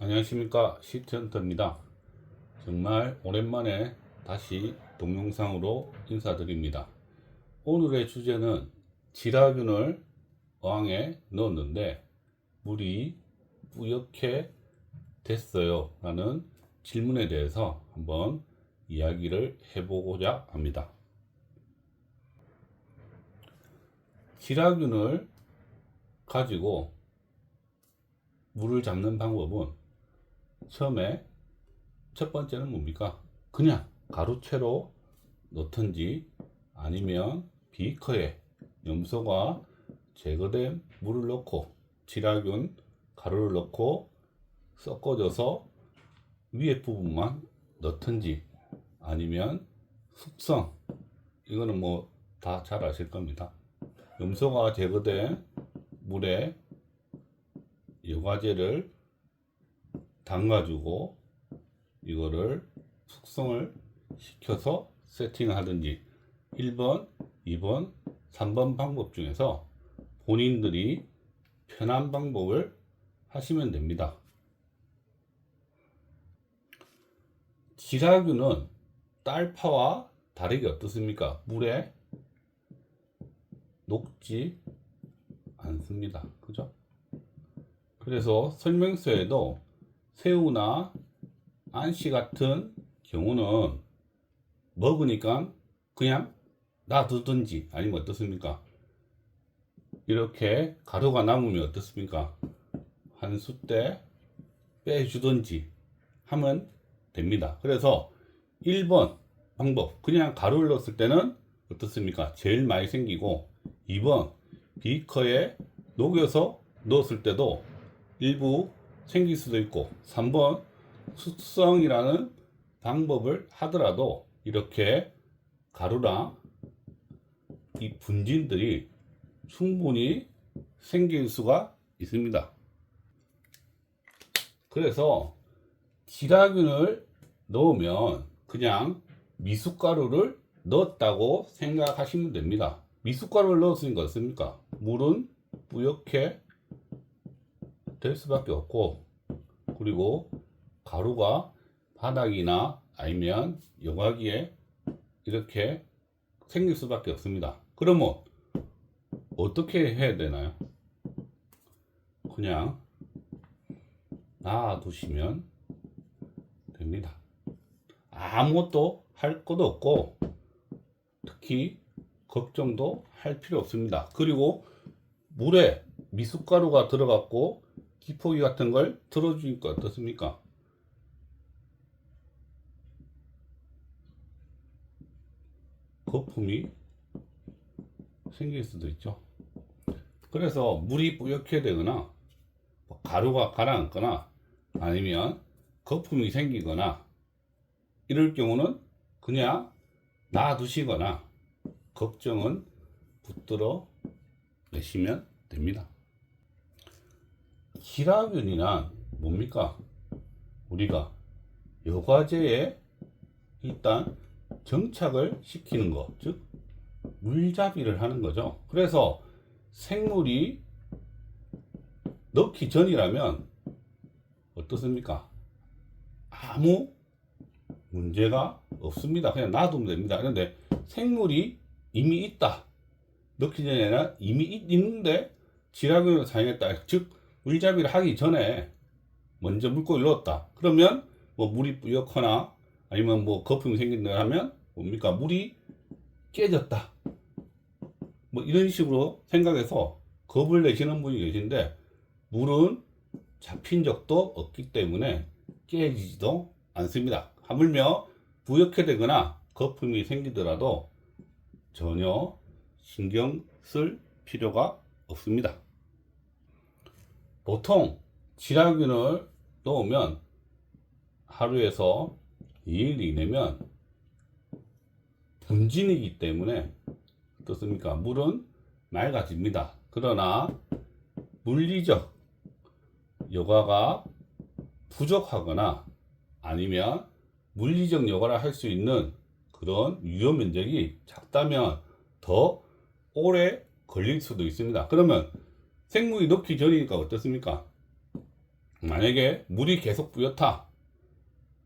안녕하십니까, 시트헌터입니다. 정말 오랜만에 다시 동영상으로 인사드립니다. 오늘의 주제는 지라균을 어항에 넣었는데 물이 뿌옇게 됐어요 라는 질문에 대해서 한번 이야기를 해보고자 합니다. 지라균을 가지고 물을 잡는 방법은 처음에 첫 번째는 뭡니까? 그냥 가루채로 넣든지 아니면 비커에 염소가 제거된 물을 넣고 지라균 가루를 넣고 섞어줘서 위에 부분만 넣든지 아니면 숙성, 이거는 뭐 다 잘 아실 겁니다. 염소가 제거된 물에 여과제를 담가주고 이거를 숙성을 시켜서 세팅을 하든지 1번, 2번, 3번 방법 중에서 본인들이 편한 방법을 하시면 됩니다. 지라균은 딸파와 다르게 어떻습니까? 물에 녹지 않습니다. 그죠? 그래서 설명서에도 새우나 안시 같은 경우는 먹으니까 그냥 놔두든지 아니면 어떻습니까? 이렇게 가루가 남으면 어떻습니까? 한 숟대 빼주든지 하면 됩니다. 그래서 1번 방법, 그냥 가루를 넣었을 때는 어떻습니까? 제일 많이 생기고 2번 비커에 녹여서 넣었을 때도 일부 생길 수도 있고 3번 숙성이라는 방법을 하더라도 이렇게 가루랑 이 분진들이 충분히 생길 수가 있습니다. 그래서 지라균을 넣으면 그냥 미숫가루를 넣었다고 생각하시면 됩니다. 미숫가루를 넣었으니까 어떻습니까? 물은 뿌옇게 될 수밖에 없고, 그리고 가루가 바닥이나 아니면 여과기에 이렇게 생길 수밖에 없습니다. 그러면 어떻게 해야 되나요? 그냥 놔두시면 됩니다. 아무것도 할 것도 없고 특히 걱정도 할 필요 없습니다. 그리고 물에 미숫가루가 들어갔고 기포기 같은 걸 들어주니까 어떻습니까? 거품이 생길 수도 있죠. 그래서 물이 뿌옇게 되거나 가루가 가라앉거나 아니면 거품이 생기거나 이럴 경우는 그냥 놔두시거나 걱정은 붙들어 내시면 됩니다. 지라균이란 뭡니까? 우리가 여과제에 일단 정착을 시키는 것, 즉 물잡이를 하는 거죠. 그래서 생물이 넣기 전이라면 어떻습니까? 아무 문제가 없습니다. 그냥 놔두면 됩니다. 그런데 생물이 이미 있다. 넣기 전에 아니라 이미 있는데 지라균을 사용했다. 즉 물잡이를 하기 전에 먼저 물고기를 넣었다. 그러면 뭐 물이 뿌옇거나 아니면 뭐 거품이 생긴다 하면 뭡니까? 물이 깨졌다. 뭐 이런 식으로 생각해서 겁을 내시는 분이 계신데 물은 잡힌 적도 없기 때문에 깨지지도 않습니다. 하물며 부옇게 되거나 거품이 생기더라도 전혀 신경 쓸 필요가 없습니다. 보통 지라균을 넣으면 하루에서 2일 이내면 분진이기 때문에 어떻습니까? 물은 맑아집니다. 그러나 물리적 여과가 부족하거나 아니면 물리적 여과를 할 수 있는 그런 유효 면적이 작다면 더 오래 걸릴 수도 있습니다. 그러면 생물이 넣기 전이니까 어떻습니까? 만약에 물이 계속 뿌옇다.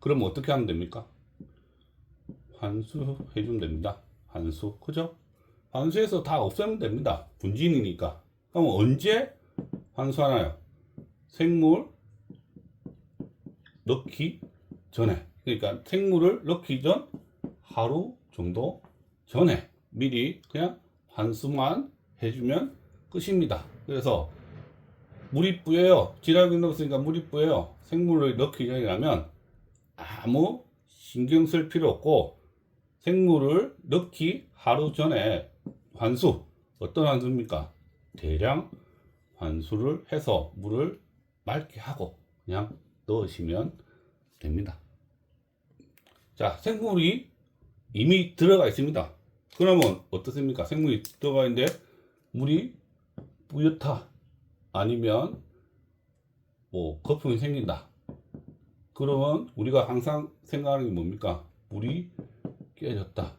그럼 어떻게 하면 됩니까? 환수 해주면 됩니다. 환수. 그죠? 환수해서 다 없애면 됩니다. 분진이니까. 그럼 언제 환수하나요? 생물 넣기 전에. 그러니까 생물을 넣기 전 하루 정도 전에 미리 그냥 환수만 해주면 끝입니다. 그래서 물이 뿌예요. 지라균 넣었으니까 물이 뿌예요. 생물을 넣기 전이라면 아무 신경 쓸 필요 없고 생물을 넣기 하루 전에 환수. 어떤 환수입니까? 대량 환수를 해서 물을 맑게 하고 그냥 넣으시면 됩니다. 자, 생물이 이미 들어가 있습니다. 그러면 어떻습니까? 생물이 들어가 있는데 물이 뿌옇다. 아니면 뭐 거품이 생긴다. 그러면 우리가 항상 생각하는 게 뭡니까? 물이 깨졌다.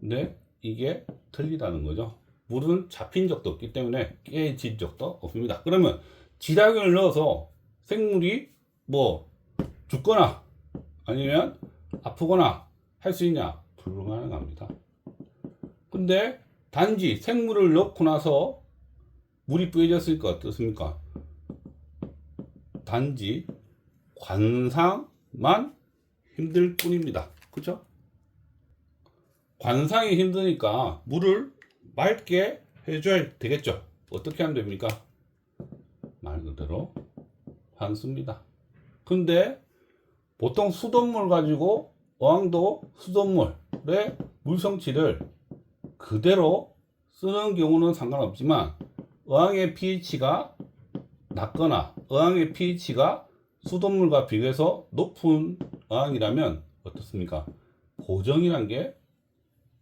근데 이게 틀리다는 거죠. 물은 잡힌 적도 없기 때문에 깨진 적도 없습니다. 그러면 지라균을 넣어서 생물이 뭐 죽거나 아니면 아프거나 할 수 있냐? 불가능합니다. 근데 단지 생물을 넣고 나서 물이 뿌얘졌으니까 어떻습니까? 단지 관상만 힘들 뿐입니다. 그죠? 관상이 힘드니까 물을 맑게 해줘야 되겠죠. 어떻게 하면 됩니까? 말 그대로 환수입니다. 근데 보통 수돗물 가지고 어항도 수돗물의 물성치를 그대로 쓰는 경우는 상관없지만 어항의 pH가 낮거나 어항의 pH가 수돗물과 비교해서 높은 어항이라면 어떻습니까? 보정이란 게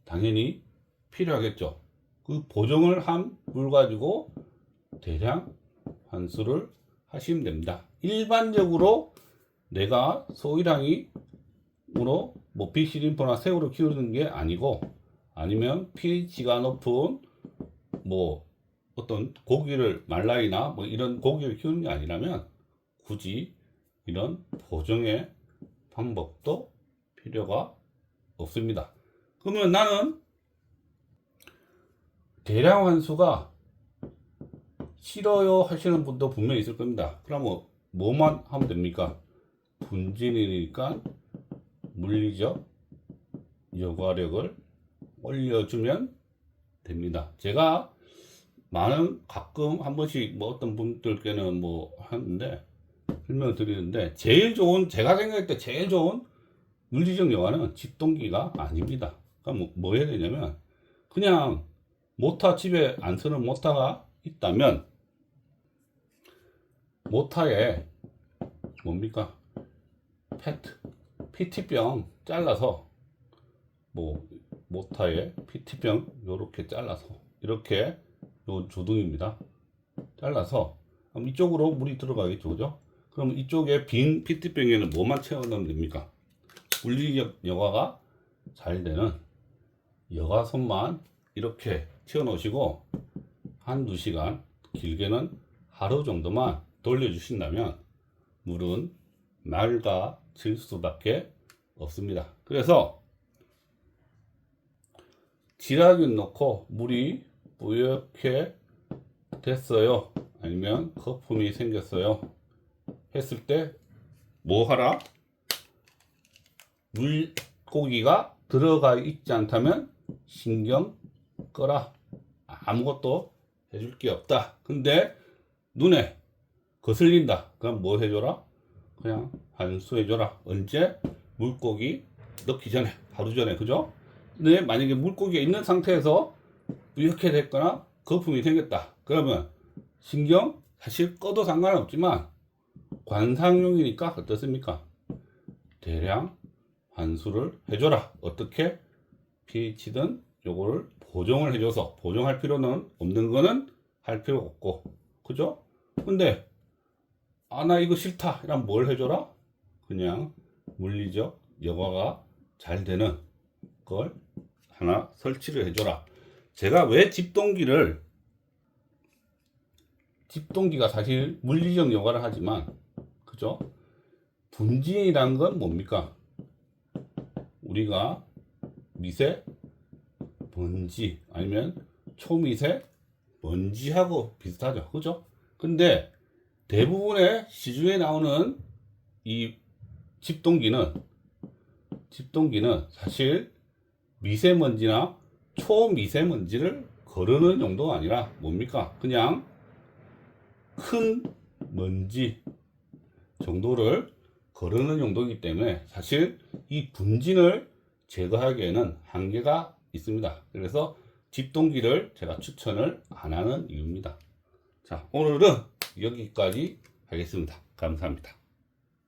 당연히 필요하겠죠. 그 보정을 한 물 가지고 대량 환수를 하시면 됩니다. 일반적으로 내가 소일항이로 뭐 비시림프나 새우를 키우는 게 아니고 아니면 pH가 높은 뭐 어떤 고기를 말라이나 뭐 이런 고기를 키우는 게 아니라면 굳이 이런 보정의 방법도 필요가 없습니다. 그러면 나는 대량 환수가 싫어요 하시는 분도 분명히 있을 겁니다. 그러면 뭐만 하면 됩니까? 분진이니까 물리적 여과력을 올려주면 됩니다. 제가 가끔 한 번씩 뭐 어떤 분들께는 뭐 하는데 설명을 드리는데 제가 생각할 때 제일 좋은 물리적 여과는 집동기가 아닙니다. 그럼 뭐 해야 되냐면 그냥 모타 집에 안 쓰는 모타가 있다면 모타에 뭡니까? PT병 잘라서 뭐 모타에 PT병 요렇게 잘라서 이렇게 요 조둥입니다. 잘라서 이쪽으로 물이 들어가겠죠, 그죠? 그럼 이쪽에 빈 PT병에는 뭐만 채워 넣으면 됩니까? 물리적 여과가 잘 되는 여과선만 이렇게 채워 놓으시고 한두 시간 길게는 하루 정도만 돌려주신다면 물은 맑아질 수밖에 없습니다. 그래서 지라균 넣고 물이 뿌옇게 됐어요. 아니면 거품이 생겼어요. 했을 때 뭐 하라? 물고기가 들어가 있지 않다면 신경 꺼라. 아무것도 해줄 게 없다. 근데 눈에 거슬린다. 그럼 뭐 해줘라? 그냥 환수해줘라. 언제? 물고기 넣기 전에, 하루 전에, 그죠? 근데 만약에 물고기가 있는 상태에서 이렇게 됐거나 거품이 생겼다. 그러면 신경 사실 꺼도 상관없지만 관상용이니까 어떻습니까? 대량 환수를 해줘라. 어떻게? pH든 요거를 보정을 해줘서 보정할 필요는 없는 거는 할 필요 없고, 그죠? 근데 나 이거 싫다 이러면 뭘 해줘라? 그냥 물리적 여과가 잘 되는 걸 하나 설치를 해줘라. 제가 왜 집동기를 집동기가 사실 물리적 역할을 하지만, 그죠? 분진이란 건 뭡니까? 우리가 미세 먼지 아니면 초미세 먼지하고 비슷하죠. 그죠? 근데 대부분의 시중에 나오는 이 집동기는 사실 미세먼지나 초미세먼지를 거르는 용도가 아니라 뭡니까? 그냥 큰 먼지 정도를 거르는 용도이기 때문에 사실 이 분진을 제거하기에는 한계가 있습니다. 그래서 집동기를 제가 추천을 안 하는 이유입니다. 자, 오늘은 여기까지 하겠습니다. 감사합니다.